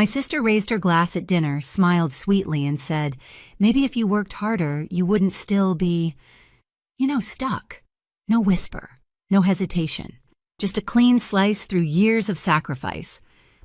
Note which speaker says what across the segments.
Speaker 1: My sister raised her glass at dinner, smiled sweetly, and said, "Maybe if you worked harder, you wouldn't still be, stuck." No whisper, no hesitation, just a clean slice through years of sacrifice.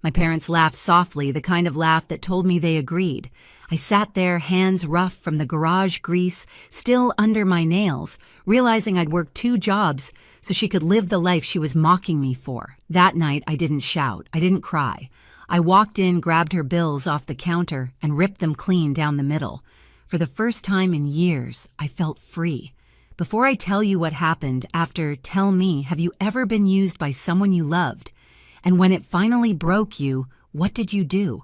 Speaker 1: My parents laughed softly, the kind of laugh that told me they agreed. I sat there, hands rough from the garage grease, still under my nails, realizing I'd worked 2 jobs so she could live the life she was mocking me for. That night, I didn't shout. I didn't cry. I walked in, grabbed her bills off the counter, and ripped them clean down the middle. For the first time in years, I felt free. Before I tell you what happened after Tell Me, have you ever been used by someone you loved? And when it finally broke you, what did you do?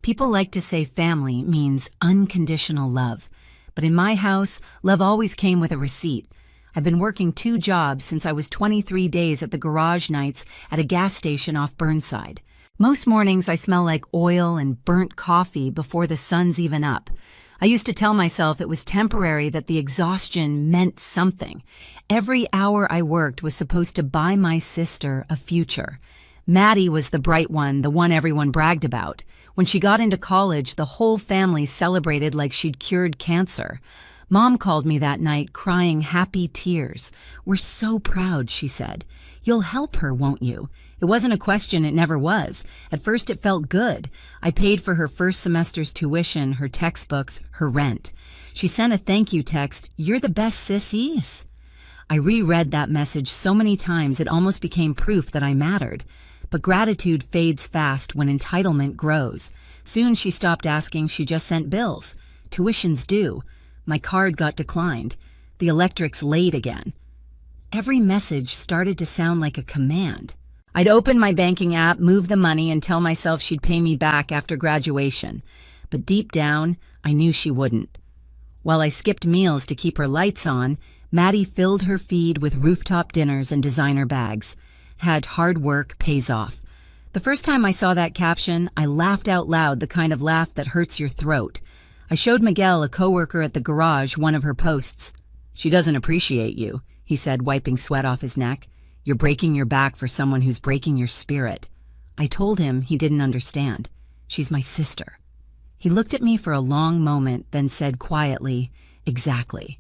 Speaker 1: People like to say family means unconditional love. But in my house, love always came with a receipt. I've been working 2 jobs since I was 23 days at the garage nights at a gas station off Burnside. Most mornings I smell like oil and burnt coffee before the sun's even up. I used to tell myself it was temporary, that the exhaustion meant something. Every hour I worked was supposed to buy my sister a future. Maddie was the bright one, the one everyone bragged about. When she got into college, the whole family celebrated like she'd cured cancer. Mom called me that night, crying happy tears. "We're so proud," she said. "You'll help her, won't you?" It wasn't a question, it never was. At first it felt good. I paid for her first semester's tuition, her textbooks, her rent. She sent a thank you text, "You're the best sis is." I reread that message so many times it almost became proof that I mattered. But gratitude fades fast when entitlement grows. Soon she stopped asking, she just sent bills. Tuition's due. My card got declined. The electric's late again. Every message started to sound like a command. I'd open my banking app, move the money, and tell myself she'd pay me back after graduation. But deep down, I knew she wouldn't. While I skipped meals to keep her lights on, Maddie filled her feed with rooftop dinners and designer bags. Had hard work pays off. The first time I saw that caption, I laughed out loud, the kind of laugh that hurts your throat. I showed Miguel, a coworker at the garage, one of her posts. "She doesn't appreciate you," he said, wiping sweat off his neck. "You're breaking your back for someone who's breaking your spirit." I told him he didn't understand. "She's my sister." He looked at me for a long moment, then said quietly, "Exactly."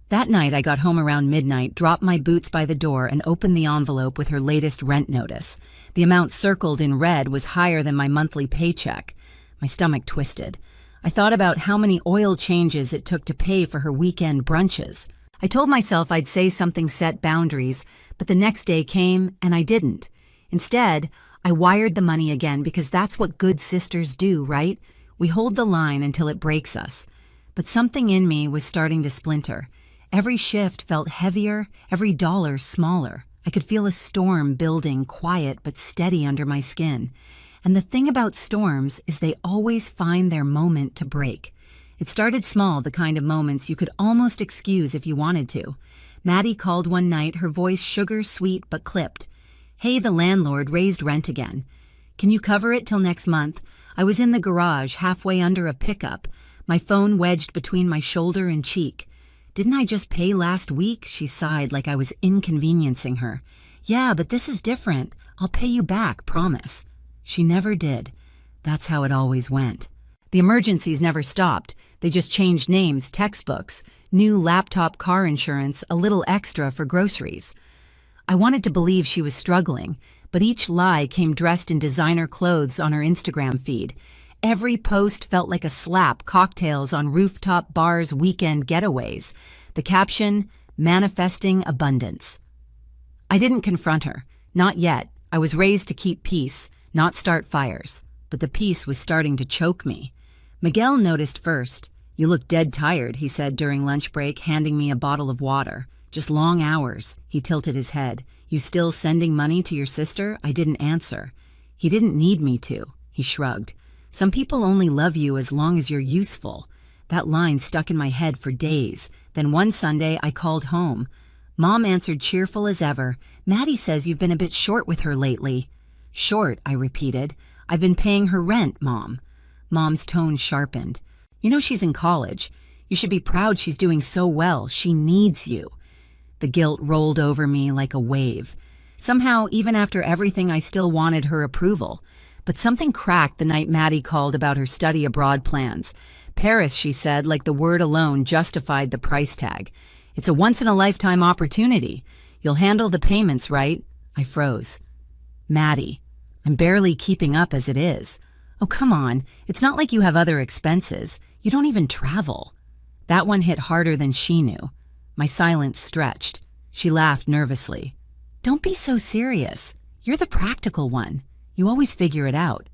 Speaker 1: That night I got home around midnight, dropped my boots by the door, and opened the envelope with her latest rent notice. The amount circled in red was higher than my monthly paycheck. My stomach twisted. I thought about how many oil changes it took to pay for her weekend brunches. I told myself I'd say something, set boundaries, but the next day came and I didn't. Instead, I wired the money again because that's what good sisters do, right? We hold the line until it breaks us. But something in me was starting to splinter. Every shift felt heavier, every dollar smaller. I could feel a storm building, quiet but steady under my skin. And the thing about storms is they always find their moment to break. It started small, the kind of moments you could almost excuse if you wanted to. Maddie called one night, her voice sugar-sweet but clipped. "Hey, the landlord raised rent again. Can you cover it till next month?" I was in the garage, halfway under a pickup, my phone wedged between my shoulder and cheek. "Didn't I just pay last week?" She sighed like I was inconveniencing her. "Yeah, but this is different. I'll pay you back, promise." She never did. That's how it always went. The emergencies never stopped. They just changed names, textbooks, new laptop, car insurance, a little extra for groceries. I wanted to believe she was struggling, but each lie came dressed in designer clothes on her Instagram feed. Every post felt like a slap, cocktails on rooftop bars, weekend getaways. The caption, "Manifesting Abundance." I didn't confront her. Not yet. I was raised to keep peace, not start fires. But the peace was starting to choke me. Miguel noticed first. "You look dead tired," he said during lunch break, handing me a bottle of water. "Just long hours." He tilted his head. "You still sending money to your sister?" I didn't answer. He didn't need me to. He shrugged. "Some people only love you as long as you're useful." That line stuck in my head for days. Then one Sunday, I called home. Mom answered cheerful as ever. "Maddie says you've been a bit short with her lately." "Short," I repeated. "I've been paying her rent, Mom." Mom's tone sharpened. "You know she's in college. You should be proud she's doing so well. She needs you." The guilt rolled over me like a wave. Somehow, even after everything, I still wanted her approval. But something cracked the night Maddie called about her study abroad plans. Paris, she said, like the word alone justified the price tag. It's a once-in-a-lifetime opportunity. You'll handle the payments, right? I froze. Maddie, I'm barely keeping up as it is. Oh, come on. It's not like you have other expenses. You don't even travel. That one hit harder than she knew. My silence stretched. She laughed nervously. Don't be so serious. You're the practical one. You always figure it out.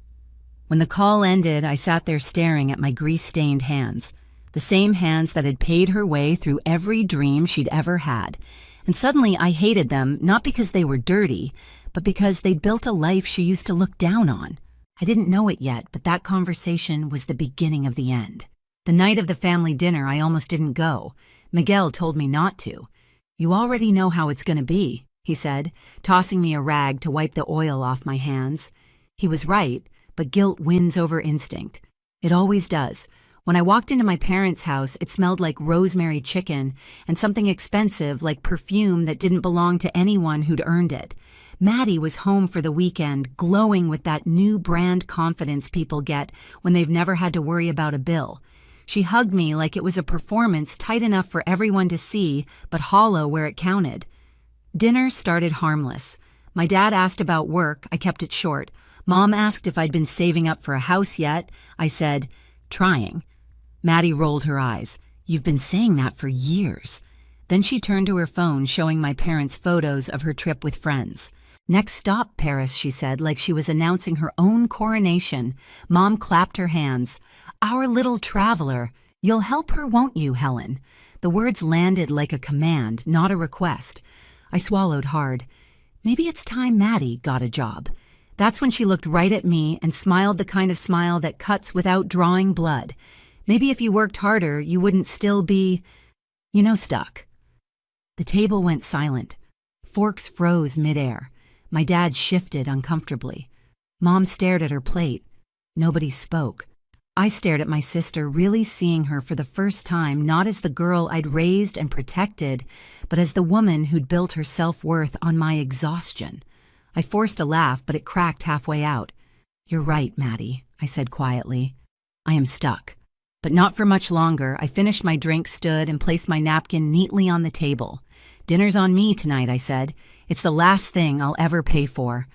Speaker 1: When the call ended, I sat there staring at my grease-stained hands. The same hands that had paid her way through every dream she'd ever had. And suddenly I hated them, not because they were dirty, but because they'd built a life she used to look down on. I didn't know it yet, but that conversation was the beginning of the end. The night of the family dinner, I almost didn't go. Miguel told me not to. You already know how it's going to be, he said, tossing me a rag to wipe the oil off my hands. He was right, but guilt wins over instinct. It always does. When I walked into my parents' house, it smelled like rosemary chicken and something expensive like perfume that didn't belong to anyone who'd earned it. Maddie was home for the weekend, glowing with that new brand confidence people get when they've never had to worry about a bill. She hugged me like it was a performance tight enough for everyone to see, but hollow where it counted. Dinner started harmless. My dad asked about work. I kept it short. Mom asked if I'd been saving up for a house yet. I said, trying. Maddie rolled her eyes. You've been saying that for years. Then she turned to her phone, showing my parents photos of her trip with friends. Next stop, Paris, she said, like she was announcing her own coronation. Mom clapped her hands. Our little traveler. You'll help her, won't you, Helen? The words landed like a command, not a request. I swallowed hard. Maybe it's time Maddie got a job. That's when she looked right at me and smiled the kind of smile that cuts without drawing blood. Maybe if you worked harder, you wouldn't still be, stuck. The table went silent. Forks froze midair. My dad shifted uncomfortably. Mom stared at her plate. Nobody spoke. I stared at my sister, really seeing her for the first time not as the girl I'd raised and protected, but as the woman who'd built her self-worth on my exhaustion. I forced a laugh, but it cracked halfway out. You're right, Maddie, I said quietly. I am stuck. But not for much longer. I finished my drink, stood, and placed my napkin neatly on the table. Dinner's on me tonight, I said. It's the last thing I'll ever pay for.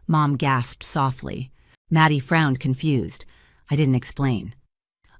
Speaker 1: Mom gasped softly. Maddie frowned, confused. I didn't explain.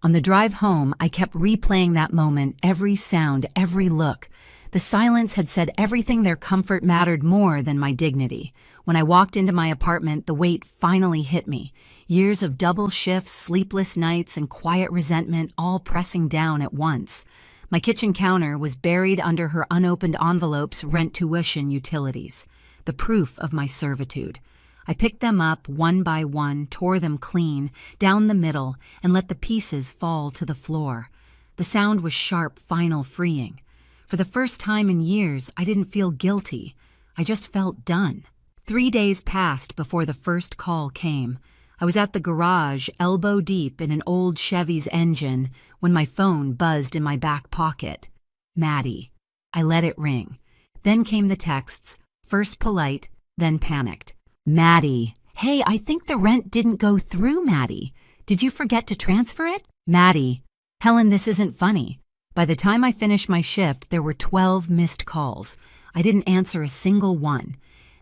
Speaker 1: On the drive home, I kept replaying that moment, every sound, every look. The silence had said everything their comfort mattered more than my dignity. When I walked into my apartment, the weight finally hit me. Years of double shifts, sleepless nights, and quiet resentment all pressing down at once. My kitchen counter was buried under her unopened envelopes, rent, tuition, utilities. The proof of my servitude. I picked them up one by one, tore them clean, down the middle, and let the pieces fall to the floor. The sound was sharp, final, freeing. For the first time in years, I didn't feel guilty. I just felt done. 3 days passed before the first call came. I was at the garage, elbow deep in an old Chevy's engine, when my phone buzzed in my back pocket. Maddie. I let it ring. Then came the texts, first polite, then panicked. Maddie. Hey, I think the rent didn't go through, Maddie. Did you forget to transfer it? Maddie. Helen, this isn't funny. By the time I finished my shift, there were 12 missed calls. I didn't answer a single one.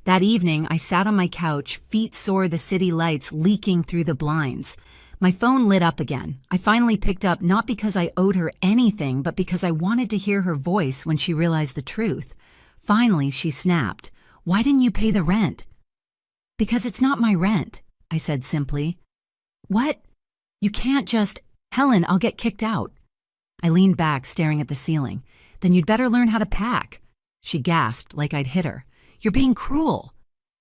Speaker 1: That evening, I sat on my couch, feet sore, the city lights leaking through the blinds. My phone lit up again. I finally picked up not because I owed her anything, but because I wanted to hear her voice when she realized the truth. Finally, she snapped. Why didn't you pay the rent? Because it's not my rent, I said simply. What? You can't just... Helen, I'll get kicked out. I leaned back, staring at the ceiling. Then you'd better learn how to pack. She gasped like I'd hit her. You're being cruel.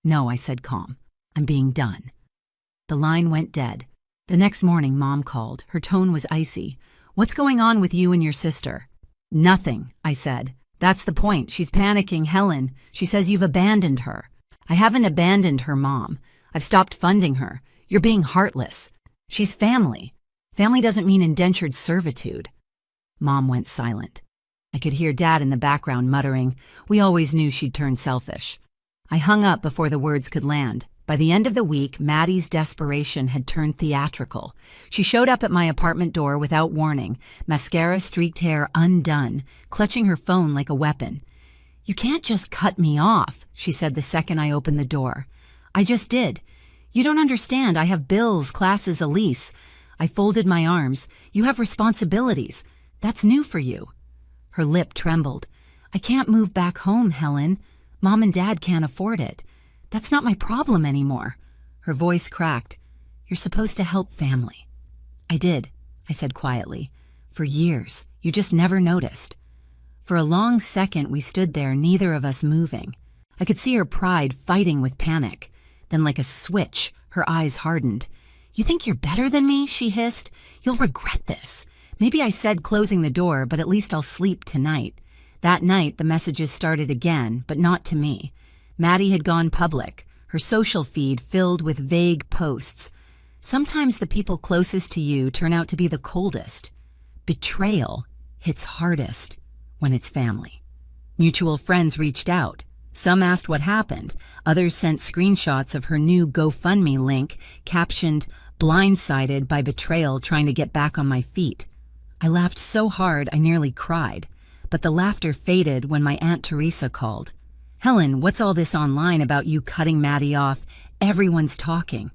Speaker 1: No, I said calm. I'm being done. The line went dead. The next morning, Mom called. Her tone was icy. What's going on with you and your sister? Nothing, I said. That's the point. She's panicking, Helen. She says you've abandoned her. I haven't abandoned her, Mom. I've stopped funding her. You're being heartless. She's family. Family doesn't mean indentured servitude. Mom went silent. I could hear Dad in the background muttering, we always knew she'd turn selfish. I hung up before the words could land. By the end of the week, Maddie's desperation had turned theatrical. She showed up at my apartment door without warning, mascara-streaked hair undone, clutching her phone like a weapon. "You can't just cut me off," she said the second I opened the door. "I just did. You don't understand. I have bills, classes, a lease." I folded my arms. "You have responsibilities. That's new for you." Her lip trembled. "I can't move back home, Helen. Mom and Dad can't afford it. That's not my problem anymore." Her voice cracked. "You're supposed to help family." "I did," I said quietly. "For years. You just never noticed." For a long second we stood there, neither of us moving. I could see her pride fighting with panic. Then like a switch, her eyes hardened. "You think you're better than me?" she hissed. "You'll regret this." Maybe I said closing the door, but at least I'll sleep tonight. That night the messages started again, but not to me. Maddie had gone public, her social feed filled with vague posts. Sometimes the people closest to you turn out to be the coldest. Betrayal hits hardest when it's family. Mutual friends reached out. Some asked what happened. Others sent screenshots of her new GoFundMe link captioned, "Blindsided by betrayal trying to get back on my feet." I laughed so hard I nearly cried, but the laughter faded when my Aunt Teresa called. "Helen, what's all this online about you cutting Maddie off? Everyone's talking."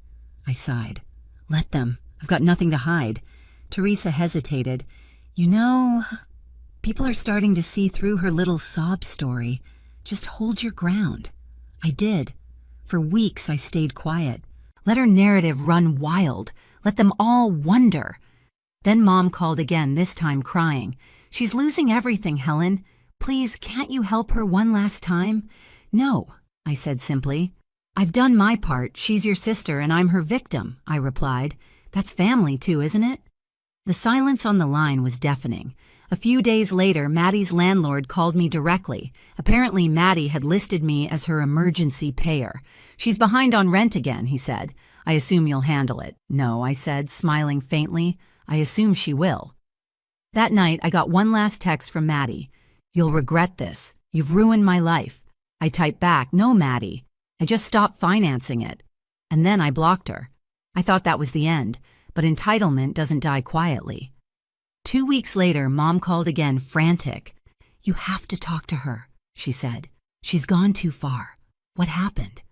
Speaker 1: I sighed. "Let them. I've got nothing to hide." Teresa hesitated. "You know, people are starting to see through her little sob story. Just hold your ground." I did. For weeks I stayed quiet. Let her narrative run wild. Let them all wonder. Then Mom called again, this time crying. "She's losing everything, Helen. Please, can't you help her one last time?" "No," I said simply. "I've done my part. She's your sister and I'm her victim," I replied. "That's family too, isn't it?" The silence on the line was deafening. A few days later, Maddie's landlord called me directly. Apparently, Maddie had listed me as her emergency payer. "She's behind on rent again," he said. "I assume you'll handle it." "No," I said, smiling faintly. "I assume she will." That night, I got one last text from Maddie. "You'll regret this. You've ruined my life." I typed back, "No, Maddie. I just stopped financing it." And then I blocked her. I thought that was the end, but entitlement doesn't die quietly. 2 weeks later, Mom called again, frantic. "You have to talk to her," she said. "She's gone too far." "What happened?"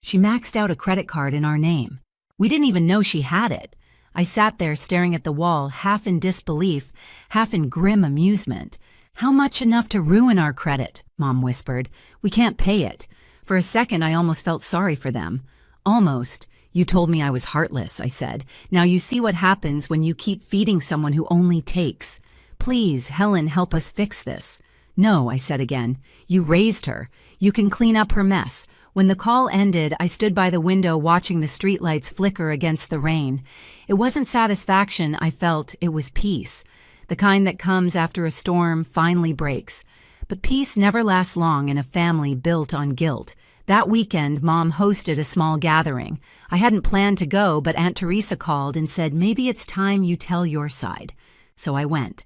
Speaker 1: "She maxed out a credit card in our name. We didn't even know she had it." I sat there staring at the wall, half in disbelief, half in grim amusement. "How much enough to ruin our credit?" Mom whispered. "We can't pay it." For a second, I almost felt sorry for them. "Almost. You told me I was heartless," I said. "Now you see what happens when you keep feeding someone who only takes. Please, Helen, help us fix this." "No," I said again. "You raised her. You can clean up her mess." When the call ended, I stood by the window watching the streetlights flicker against the rain. It wasn't satisfaction I felt, it was peace. The kind that comes after a storm finally breaks. But peace never lasts long in a family built on guilt. That weekend, Mom hosted a small gathering. I hadn't planned to go, but Aunt Teresa called and said, "Maybe it's time you tell your side." So I went.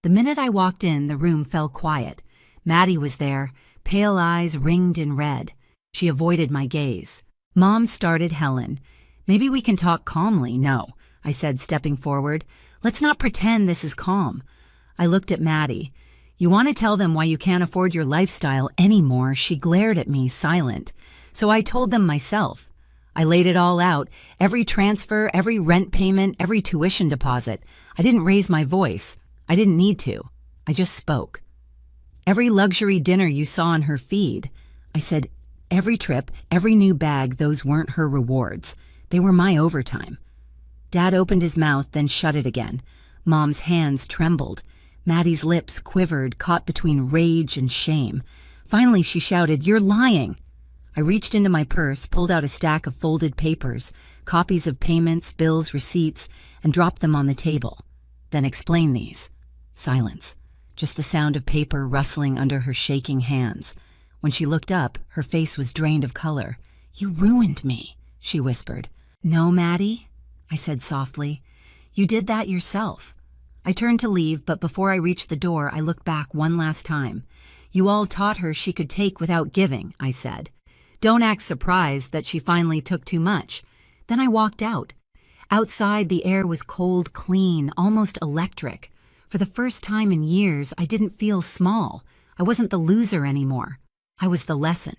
Speaker 1: The minute I walked in, the room fell quiet. Maddie was there, pale eyes ringed in red. She avoided my gaze. Mom started Helen. "Maybe we can talk calmly." "No," I said, stepping forward. "Let's not pretend this is calm." I looked at Maddie. "You want to tell them why you can't afford your lifestyle anymore?" She glared at me, silent. So I told them myself. I laid it all out, every transfer, every rent payment, every tuition deposit. I didn't raise my voice. I didn't need to. I just spoke. "Every luxury dinner you saw on her feed," I said, "every trip, every new bag, those weren't her rewards. They were my overtime." Dad opened his mouth, then shut it again. Mom's hands trembled. Maddie's lips quivered, caught between rage and shame. Finally, she shouted, "You're lying!" I reached into my purse, pulled out a stack of folded papers, copies of payments, bills, receipts, and dropped them on the table. "Then explain these." Silence. Just the sound of paper rustling under her shaking hands. When she looked up, her face was drained of color. "You ruined me," she whispered. "No, Maddie," I said softly. "You did that yourself." I turned to leave, but before I reached the door, I looked back one last time. "You all taught her she could take without giving," I said. Don't act surprised that she finally took too much. Then I walked out. Outside, the air was cold, clean, almost electric. For the first time in years, I didn't feel small. I wasn't the loser anymore. I was the lesson.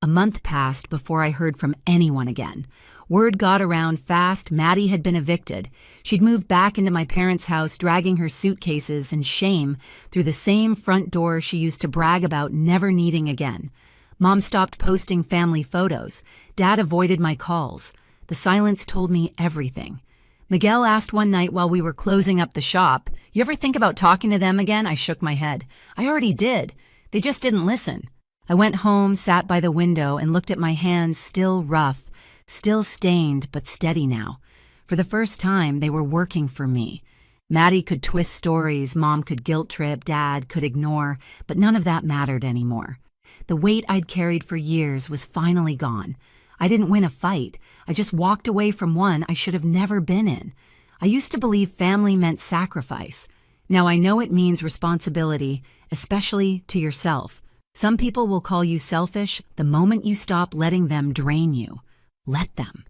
Speaker 1: A month passed before I heard from anyone again. Word got around fast Maddie had been evicted. She'd moved back into my parents' house, dragging her suitcases and shame through the same front door she used to brag about never needing again. Mom stopped posting family photos. Dad avoided my calls. The silence told me everything. Miguel asked one night while we were closing up the shop, "You ever think about talking to them again?" I shook my head. "I already did. They just didn't listen." I went home, sat by the window, and looked at my hands, still rough, still stained, but steady now. For the first time, they were working for me. Maddie could twist stories, Mom could guilt trip, Dad could ignore, but none of that mattered anymore. The weight I'd carried for years was finally gone. I didn't win a fight. I just walked away from one I should have never been in. I used to believe family meant sacrifice. Now I know it means responsibility, especially to yourself. Some people will call you selfish the moment you stop letting them drain you. Let them.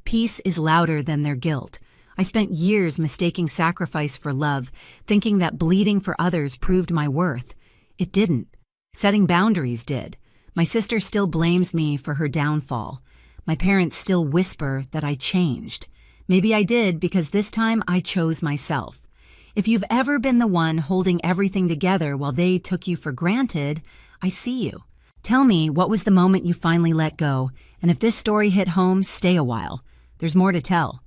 Speaker 1: Peace is louder than their guilt. I spent years mistaking sacrifice for love, thinking that bleeding for others proved my worth. It didn't. Setting boundaries did. My sister still blames me for her downfall. My parents still whisper that I changed. Maybe I did because this time I chose myself. If you've ever been the one holding everything together while they took you for granted, I see you. Tell me, what was the moment you finally let go? And if this story hit home, stay a while. There's more to tell.